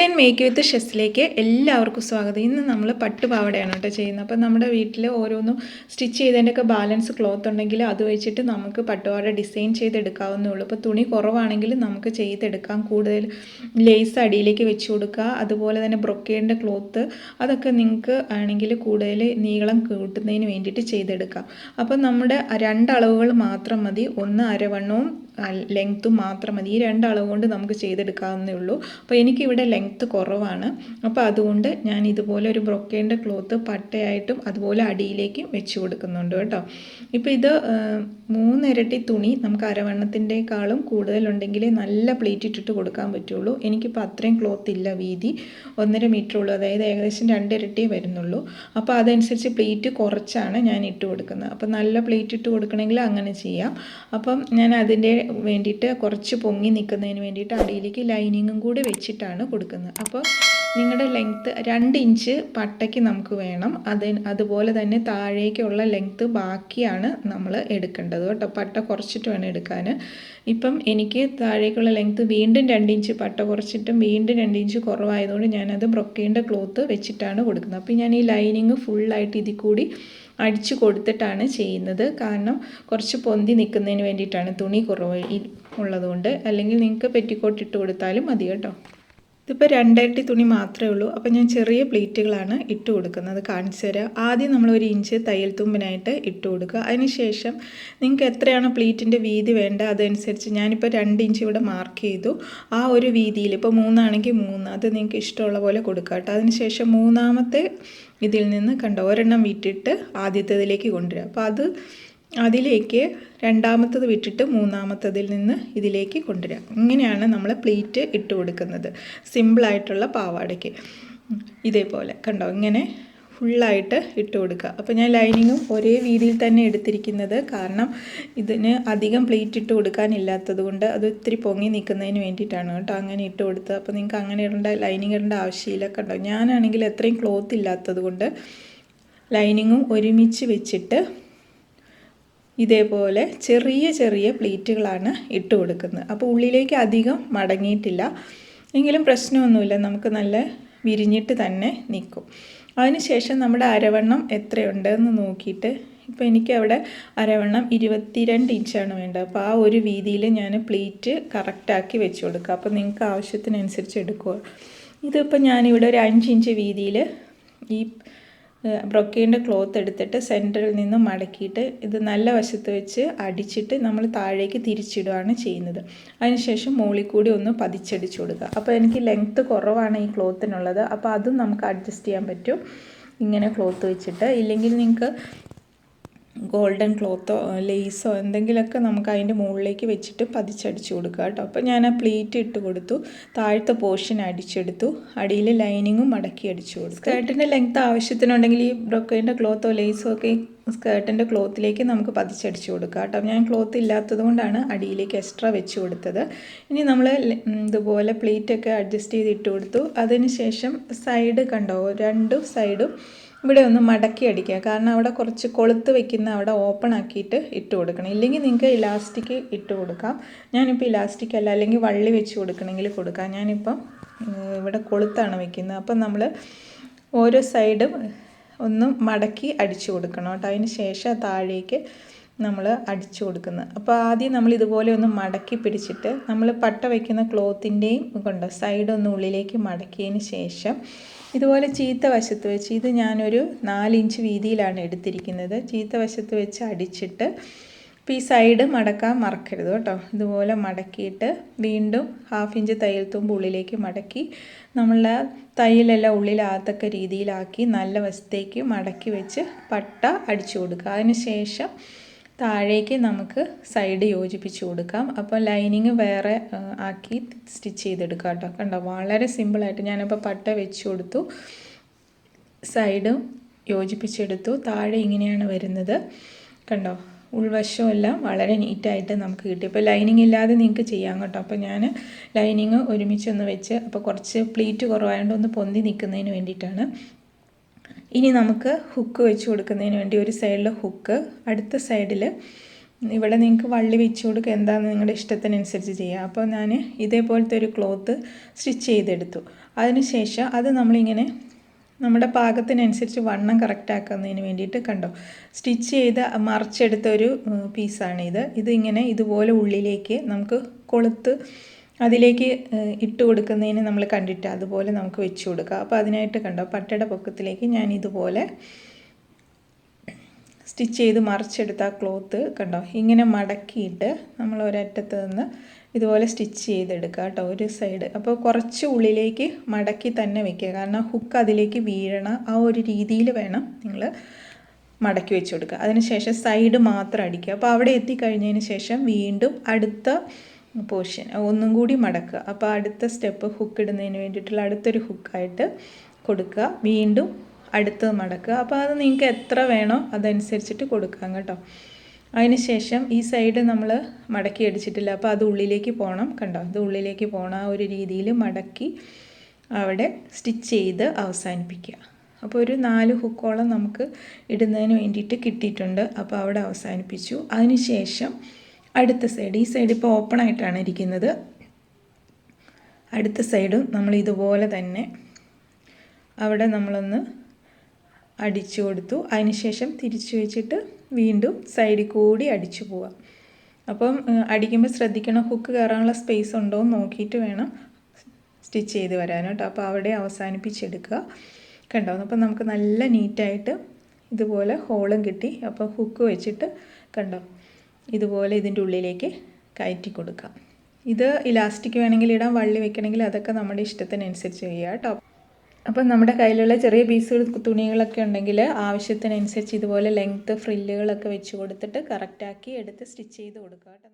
Online make വിത്ത് ഷെസ്സിലേക്ക് എല്ലാവർക്കും സ്വാഗതം. ഇന്ന് നമ്മൾ പട്ടുപാവടയാണ് കേട്ടോ ചെയ്യുന്നത്. അപ്പോൾ നമ്മുടെ വീട്ടിൽ ഓരോന്നും സ്റ്റിച്ച് ചെയ്തതിൻ്റെയൊക്കെ ബാലൻസ് ക്ലോത്ത് ഉണ്ടെങ്കിൽ അത് വെച്ചിട്ട് നമുക്ക് പട്ടുപാവട ഡിസൈൻ ചെയ്തെടുക്കാവുന്നേ ഉള്ളൂ. അപ്പോൾ തുണി കുറവാണെങ്കിൽ നമുക്ക് ചെയ്തെടുക്കാം. കൂടുതൽ ലേസ് അടിയിലേക്ക് വെച്ച് കൊടുക്കുക. അതുപോലെ തന്നെ ബ്രൊക്കേഡിൻ്റെ ക്ലോത്ത് അതൊക്കെ നിങ്ങൾക്ക് ആണെങ്കിൽ കൂടുതൽ നീളം കൂട്ടുന്നതിന് വേണ്ടിയിട്ട് ചെയ്തെടുക്കാം. അപ്പോൾ നമ്മുടെ രണ്ടളവുകൾ മാത്രം മതി. ഒന്ന് അരവണ്ണവും ലെങ്ത്തും മാത്രം മതി. ഈ രണ്ടളവ് കൊണ്ട് നമുക്ക് ചെയ്തെടുക്കാവുന്നേ ഉള്ളൂ. അപ്പോൾ എനിക്കിവിടെ ലെങ്ത്ത് കുറവാണ്. അപ്പോൾ അതുകൊണ്ട് ഞാൻ ഇതുപോലെ ഒരു ബ്രൊക്കേഡിൻ്റെ ക്ലോത്ത് പട്ടയായിട്ടും അതുപോലെ അടിയിലേക്കും വെച്ച് കൊടുക്കുന്നുണ്ട് കേട്ടോ. ഇപ്പോൾ ഇത് 3 ഇരട്ടി തുണി നമുക്ക് അരവണ്ണത്തിൻ്റെക്കാളും കൂടുതലുണ്ടെങ്കിൽ നല്ല പ്ലേറ്റ് ഇട്ടിട്ട് കൊടുക്കാൻ പറ്റുള്ളൂ. എനിക്കിപ്പോൾ അത്രയും ക്ലോത്ത് ഇല്ല, വീതി 1.5 മീറ്റർ ഉള്ളൂ, അതായത് ഏകദേശം 2 ഇരട്ടിയേ വരുന്നുള്ളൂ. അപ്പോൾ അതനുസരിച്ച് പ്ലേറ്റ് കുറച്ചാണ് ഞാൻ ഇട്ട് കൊടുക്കുന്നത്. അപ്പോൾ നല്ല പ്ലേറ്റ് ഇട്ട് കൊടുക്കണമെങ്കിൽ അങ്ങനെ ചെയ്യാം. അപ്പം ഞാൻ അതിൻ്റെ വേണ്ടിയിട്ട് കുറച്ച് പൊങ്ങി നിൽക്കുന്നതിന് വേണ്ടിയിട്ട് അടിയിലേക്ക് ലൈനിങ്ങും കൂടി വെച്ചിട്ടാണ് കൊടുക്കുന്നത്. അപ്പോൾ നിങ്ങളുടെ ലെങ്ത്ത് 2 ഇഞ്ച് പട്ടയ്ക്ക് നമുക്ക് വേണം. അതുപോലെ തന്നെ താഴേക്കുള്ള ലെങ്ത്ത് ബാക്കിയാണ് നമ്മൾ എടുക്കേണ്ടത് കേട്ടോ. പട്ട കുറച്ചിട്ട് വേണം എടുക്കാൻ. ഇപ്പം എനിക്ക് താഴേക്കുള്ള ലെങ്ത്ത് വീണ്ടും 2 ഇഞ്ച് പട്ട കുറച്ചിട്ടും വീണ്ടും 2 ഇഞ്ച് കുറവായതുകൊണ്ട് ഞാനത് ബ്രൊക്കേഡിൻ്റെ ക്ലോത്ത് വെച്ചിട്ടാണ് കൊടുക്കുന്നത്. അപ്പോൾ ഞാൻ ഈ ലൈനിങ് ഫുള്ളായിട്ട് ഇതിൽ കൂടി അടിച്ചു കൊടുത്തിട്ടാണ് ചെയ്യുന്നത്. കാരണം കുറച്ച് പൊന്തി നിൽക്കുന്നതിന് വേണ്ടിയിട്ടാണ്, തുണി കുറവ് ഉള്ളതുകൊണ്ട്. അല്ലെങ്കിൽ നിങ്ങൾക്ക് പെറ്റിക്കോട്ട് ഇട്ട് കൊടുത്താലും മതി കേട്ടോ. ഇതിപ്പോൾ 2 ഇരട്ടി തുണി മാത്രമേ ഉള്ളൂ. അപ്പോൾ ഞാൻ ചെറിയ പ്ലീറ്റുകളാണ് ഇട്ട് കൊടുക്കുന്നത്. കാണിച്ചു തരാം. ആദ്യം നമ്മൾ 1 ഇഞ്ച് തയ്യൽ തുമ്പിനായിട്ട് ഇട്ട് കൊടുക്കുക. അതിനുശേഷം നിങ്ങൾക്ക് എത്രയാണ് പ്ലീറ്റിൻ്റെ വീതി വേണ്ട അതനുസരിച്ച് ഞാനിപ്പോൾ 2 ഇഞ്ച് ഇവിടെ മാർക്ക് ചെയ്തു. ആ ഒരു വീതിയിൽ ഇപ്പോൾ 3 ആണെങ്കിൽ 3, അത് നിങ്ങൾക്ക് ഇഷ്ടമുള്ള പോലെ കൊടുക്കുക കേട്ടോ. അതിനുശേഷം മൂന്നാമത്തെ ഇതിൽ നിന്ന് കണ്ടോ ഒരെണ്ണം വിട്ടിട്ട് ആദ്യത്തേതിലേക്ക് കൊണ്ടുവരിക. അപ്പോൾ അതിലേക്ക് രണ്ടാമത്തത് വിട്ടിട്ട് മൂന്നാമത്തതിൽ നിന്ന് ഇതിലേക്ക് കൊണ്ടുവരിക. ഇങ്ങനെയാണ് നമ്മൾ പ്ലീറ്റ് ഇട്ട് കൊടുക്കുന്നത് സിമ്പിളായിട്ടുള്ള പാവാടയ്ക്ക്. ഇതേപോലെ കണ്ടോ ഇങ്ങനെ ഫുള്ളായിട്ട് ഇട്ട് കൊടുക്കുക. അപ്പോൾ ഞാൻ ലൈനിങ്ങും ഒരേ വീതിയിൽ തന്നെ എടുത്തിരിക്കുന്നത്, കാരണം ഇതിന് അധികം പ്ലീറ്റ് ഇട്ട് കൊടുക്കാനില്ലാത്തത് കൊണ്ട് അത് ഇത്തിരി പൊങ്ങി നിൽക്കുന്നതിന് വേണ്ടിയിട്ടാണ് കേട്ടോ അങ്ങനെ ഇട്ട് കൊടുത്തത്. അപ്പോൾ നിങ്ങൾക്ക് അങ്ങനെ ലൈനിങ് ഇടേണ്ട ആവശ്യമില്ല. കണ്ടോ ഞാനാണെങ്കിൽ എത്രയും ക്ലോത്ത് ഇല്ലാത്തത് കൊണ്ട് ലൈനിങ്ങും ഒരുമിച്ച് വെച്ചിട്ട് ഇതേപോലെ ചെറിയ ചെറിയ പ്ലീറ്റുകളാണ് ഇട്ട് കൊടുക്കുന്നത്. അപ്പോൾ ഉള്ളിലേക്ക് അധികം മടങ്ങിയിട്ടില്ല, എങ്കിലും പ്രശ്നമൊന്നുമില്ല, നമുക്ക് നല്ല വിരിഞ്ഞിട്ട് തന്നെ നിൽക്കും. അതിനുശേഷം നമ്മുടെ അരവണ്ണം എത്രയുണ്ടെന്ന് നോക്കിയിട്ട്, ഇപ്പോൾ എനിക്ക് അവിടെ അരവണ്ണം 22 ഇഞ്ചാണ് വേണ്ടത്. അപ്പോൾ ആ ഒരു വീതിയിൽ ഞാൻ പ്ലീറ്റ് കറക്റ്റാക്കി വെച്ച് കൊടുക്കുക. അപ്പോൾ നിങ്ങൾക്ക് ആവശ്യത്തിനനുസരിച്ച് എടുക്കുക. ഇതിപ്പോൾ ഞാനിവിടെ ഒരു 5 ഇഞ്ച് വീതിയിൽ ഈ ബ്രൊക്കേഡിൻ്റെ ക്ലോത്ത് എടുത്തിട്ട് സെൻറ്ററിൽ നിന്ന് മടക്കിയിട്ട് ഇത് നല്ല വശത്ത് വെച്ച് അടിച്ചിട്ട് നമ്മൾ താഴേക്ക് തിരിച്ചിടുകയാണ് ചെയ്യുന്നത്. അതിനുശേഷം മുകളിൽ കൂടി ഒന്ന് പതിച്ചടിച്ചു കൊടുക്കുക. അപ്പോൾ എനിക്ക് ലെങ്ത്ത് കുറവാണ് ഈ ക്ലോത്തിനുള്ളത്. അപ്പോൾ അതും നമുക്ക് അഡ്ജസ്റ്റ് ചെയ്യാൻ പറ്റും ഇങ്ങനെ ക്ലോത്ത് വെച്ചിട്ട്. ഇല്ലെങ്കിൽ നിങ്ങൾക്ക് ഗോൾഡൻ ക്ലോത്തോ ലേസോ എന്തെങ്കിലുമൊക്കെ നമുക്ക് അതിൻ്റെ മുകളിലേക്ക് വെച്ചിട്ട് പതിച്ചടിച്ചു കൊടുക്കുക കേട്ടോ. അപ്പോൾ ഞാൻ ആ പ്ലീറ്റ് ഇട്ട് കൊടുത്തു, താഴത്തെ പോർഷൻ അടിച്ചെടുത്തു, അടിയിൽ ലൈനിങ്ങും മടക്കി അടിച്ചു കൊടുത്തു. സ്കേർട്ടിൻ്റെ ലെങ്ത്ത് ആവശ്യത്തിനുണ്ടെങ്കിൽ ഈ ബ്രൊക്കേഡിൻ്റെ ക്ലോത്തോ ലേസോ ഒക്കെ സ്കേർട്ടിൻ്റെ ക്ലോത്തിലേക്ക് നമുക്ക് പതിച്ചടിച്ചു കൊടുക്കുക കേട്ടോ. ഞാൻ ക്ലോത്ത് ഇല്ലാത്തത് കൊണ്ടാണ് അടിയിലേക്ക് എക്സ്ട്രാ വെച്ച് കൊടുത്തത്. ഇനി നമ്മൾ ഇതുപോലെ പ്ലീറ്റൊക്കെ അഡ്ജസ്റ്റ് ചെയ്ത് ഇട്ട് കൊടുത്തു. അതിനുശേഷം സൈഡ് കണ്ടോ 2 സൈഡും ഇവിടെ ഒന്ന് മടക്കി അടിക്കുക. കാരണം അവിടെ കുറച്ച് കൊളുത്ത് വെക്കുന്ന അവിടെ ഓപ്പൺ ആക്കിയിട്ട് ഇട്ട് കൊടുക്കണം. ഇല്ലെങ്കിൽ നിങ്ങൾക്ക് ഇലാസ്റ്റിക് ഇട്ട് കൊടുക്കാം. ഞാനിപ്പോൾ ഇലാസ്റ്റിക് അല്ല, അല്ലെങ്കിൽ വള്ളി വെച്ച് കൊടുക്കണമെങ്കിൽ കൊടുക്കാം. ഞാനിപ്പം ഇവിടെ കൊളുത്താണ് വെക്കുന്നത്. അപ്പം നമ്മൾ ഓരോ സൈഡും ഒന്ന് മടക്കി അടിച്ചു കൊടുക്കണം കേട്ടോ. അതിന് ശേഷം താഴേക്ക് നമ്മൾ അടിച്ചു കൊടുക്കുന്നത്. അപ്പോൾ ആദ്യം നമ്മൾ ഇതുപോലെ ഒന്ന് മടക്കി പിടിച്ചിട്ട് നമ്മൾ പട്ട വയ്ക്കുന്ന ക്ലോത്തിൻ്റെയും കൊണ്ട് സൈഡ് ഒന്ന് ഉള്ളിലേക്ക് മടക്കിയതിന് ശേഷം ഇതുപോലെ ചീത്ത വശത്ത് വെച്ച്, ഇത് ഞാനൊരു 4 ഇഞ്ച് വീതിയിലാണ് എടുത്തിരിക്കുന്നത്, ചീത്ത വശത്ത് വെച്ച് അടിച്ചിട്ട് ഇപ്പോൾ ഈ സൈഡ് മടക്കാൻ മറക്കരുത് കേട്ടോ. ഇതുപോലെ മടക്കിയിട്ട് വീണ്ടും 1/2 ഇഞ്ച് തയ്യൽ തുമ്പ് ഉള്ളിലേക്ക് മടക്കി നമ്മളെ തയ്യലെല്ലാം ഉള്ളിലാകത്തക്ക രീതിയിലാക്കി നല്ല വശത്തേക്ക് മടക്കി വെച്ച് പട്ട അടിച്ചു കൊടുക്കുക. അതിന് ശേഷം താഴേക്ക് നമുക്ക് സൈഡ് യോജിപ്പിച്ച് കൊടുക്കാം. അപ്പോൾ ലൈനിങ് വേറെ ആക്കി സ്റ്റിച്ച് ചെയ്തെടുക്കാം കേട്ടോ. കണ്ടോ വളരെ സിമ്പിളായിട്ട് ഞാനിപ്പോൾ പട്ട വെച്ച് കൊടുത്തു, സൈഡും യോജിപ്പിച്ചെടുത്തു. താഴെ ഇങ്ങനെയാണ് വരുന്നത് കണ്ടോ. ഉൾവശവും എല്ലാം വളരെ നീറ്റായിട്ട് നമുക്ക് കിട്ടി. ഇപ്പോൾ ലൈനിങ് ഇല്ലാതെ നിങ്ങൾക്ക് ചെയ്യാം കേട്ടോ. അപ്പോൾ ഞാൻ ലൈനിങ് ഒരുമിച്ചൊന്ന് വെച്ച്, അപ്പോൾ കുറച്ച് പ്ലീറ്റ് കുറവായതുകൊണ്ട് ഒന്ന് പൊന്തി നിൽക്കുന്നതിന് വേണ്ടിയിട്ടാണ്. ഇനി നമുക്ക് ഹുക്ക് വെച്ച് കൊടുക്കുന്നതിന് വേണ്ടി ഒരു സൈഡിൽ ഹുക്ക്, അടുത്ത സൈഡിൽ ഇവിടെ നിങ്ങൾക്ക് വള്ളി വെച്ച് കൊടുക്കുക, എന്താണെന്ന് നിങ്ങളുടെ ഇഷ്ടത്തിനനുസരിച്ച് ചെയ്യാം. അപ്പോൾ ഞാൻ ഇതേപോലത്തെ ഒരു ക്ലോത്ത് സ്റ്റിച്ച് ചെയ്തെടുത്തു. അതിനുശേഷം അത് നമ്മളിങ്ങനെ നമ്മുടെ പാകത്തിനനുസരിച്ച് വണ്ണം കറക്റ്റ് ആക്കുന്നതിന് വേണ്ടിയിട്ട് കണ്ടോ, സ്റ്റിച്ച് ചെയ്ത് മറിച്ചെടുത്ത ഒരു പീസാണിത്. ഇതിങ്ങനെ ഇതുപോലെ ഉള്ളിലേക്ക് നമുക്ക് കൊളുത്ത് അതിലേക്ക് ഇട്ട് കൊടുക്കുന്നതിന് നമ്മൾ കണ്ടിട്ട് അതുപോലെ നമുക്ക് വെച്ച് കൊടുക്കാം. അപ്പോൾ അതിനായിട്ട് കണ്ടോ, പട്ടയുടെ പൊക്കത്തിലേക്ക് ഞാൻ ഇതുപോലെ സ്റ്റിച്ച് ചെയ്ത് മറിച്ചെടുത്ത ആ ക്ലോത്ത് കണ്ടോ, ഇങ്ങനെ മടക്കിയിട്ട് നമ്മൾ ഒരറ്റത്ത് നിന്ന് ഇതുപോലെ സ്റ്റിച്ച് ചെയ്തെടുക്കുക കേട്ടോ, ഒരു സൈഡ്. അപ്പോൾ കുറച്ച് ഉള്ളിലേക്ക് മടക്കി തന്നെ വെക്കുക, കാരണം ഹുക്ക് അതിലേക്ക് വീഴണ ആ ഒരു രീതിയിൽ വേണം നിങ്ങൾ മടക്കി വെച്ച് കൊടുക്കുക. അതിനുശേഷം സൈഡ് മാത്രം അടിക്കുക. അപ്പോൾ അവിടെ എത്തിക്കഴിഞ്ഞതിന് ശേഷം വീണ്ടും അടുത്ത പോർഷൻ ഒന്നും കൂടി മടക്കുക. അപ്പോൾ അടുത്ത സ്റ്റെപ്പ് ഹുക്ക് ഇടുന്നതിന് വേണ്ടിയിട്ടുള്ള അടുത്തൊരു ഹുക്കായിട്ട് കൊടുക്കുക, വീണ്ടും അടുത്തത് മടക്കുക. അപ്പോൾ അത് നിങ്ങൾക്ക് എത്ര വേണോ അതനുസരിച്ചിട്ട് കൊടുക്കാം കേട്ടോ. അതിന് ശേഷം ഈ സൈഡ് നമ്മൾ മടക്കി അടിച്ചിട്ടില്ല, അപ്പോൾ അത് ഉള്ളിലേക്ക് പോകണം. കണ്ടോ, അത് ഉള്ളിലേക്ക് പോകണം. ആ ഒരു രീതിയിൽ മടക്കി അവിടെ സ്റ്റിച്ച് ചെയ്ത് അവസാനിപ്പിക്കുക. അപ്പോൾ ഒരു 4 ഹുക്കോളം നമുക്ക് ഇടുന്നതിന് വേണ്ടിയിട്ട് കിട്ടിയിട്ടുണ്ട്. അപ്പോൾ അവിടെ അവസാനിപ്പിച്ചു. അതിന് ശേഷം അടുത്ത സൈഡ്, ഈ സൈഡ് ഇപ്പോൾ ഓപ്പൺ ആയിട്ടാണ് ഇരിക്കുന്നത്. അടുത്ത സൈഡും നമ്മൾ ഇതുപോലെ തന്നെ അവിടെ നമ്മളൊന്ന് അടിച്ചു കൊടുത്തു. അതിനുശേഷം തിരിച്ചു വെച്ചിട്ട് വീണ്ടും സൈഡിൽ കൂടി അടിച്ചു പോവാം. അപ്പം അടിക്കുമ്പോൾ ശ്രദ്ധിക്കണം, ഹുക്ക് കയറാനുള്ള സ്പേസ് ഉണ്ടോ എന്ന് നോക്കിയിട്ട് വേണം സ്റ്റിച്ച് ചെയ്ത് വരാൻ കേട്ടോ. അപ്പോൾ അവിടെ അവസാനിപ്പിച്ചെടുക്കുക. കണ്ടോ, അപ്പോൾ നമുക്ക് നല്ല നീറ്റായിട്ട് ഇതുപോലെ ഹോളും കിട്ടി. അപ്പോൾ ഹുക്ക് വെച്ചിട്ട് കണ്ടോ ഇതുപോലെ ഇതിൻ്റെ ഉള്ളിലേക്ക് കയറ്റി കൊടുക്കാം. ഇത് ഇലാസ്റ്റിക് വേണമെങ്കിൽ ഇടാം, വള്ളി വെക്കണമെങ്കിൽ അതൊക്കെ നമ്മുടെ ഇഷ്ടത്തിനനുസരിച്ച് ചെയ്യുക കേട്ടോ. അപ്പം നമ്മുടെ കയ്യിലുള്ള ചെറിയ പീസുകൾ തുണികളൊക്കെ ഉണ്ടെങ്കിൽ ആവശ്യത്തിനനുസരിച്ച് ഇതുപോലെ ലെങ്ത്ത് ഫ്രില്ലുകളൊക്കെ വെച്ച് കൊടുത്തിട്ട് കറക്റ്റാക്കി എടുത്ത് സ്റ്റിച്ച് ചെയ്ത് കൊടുക്കുക കേട്ടോ.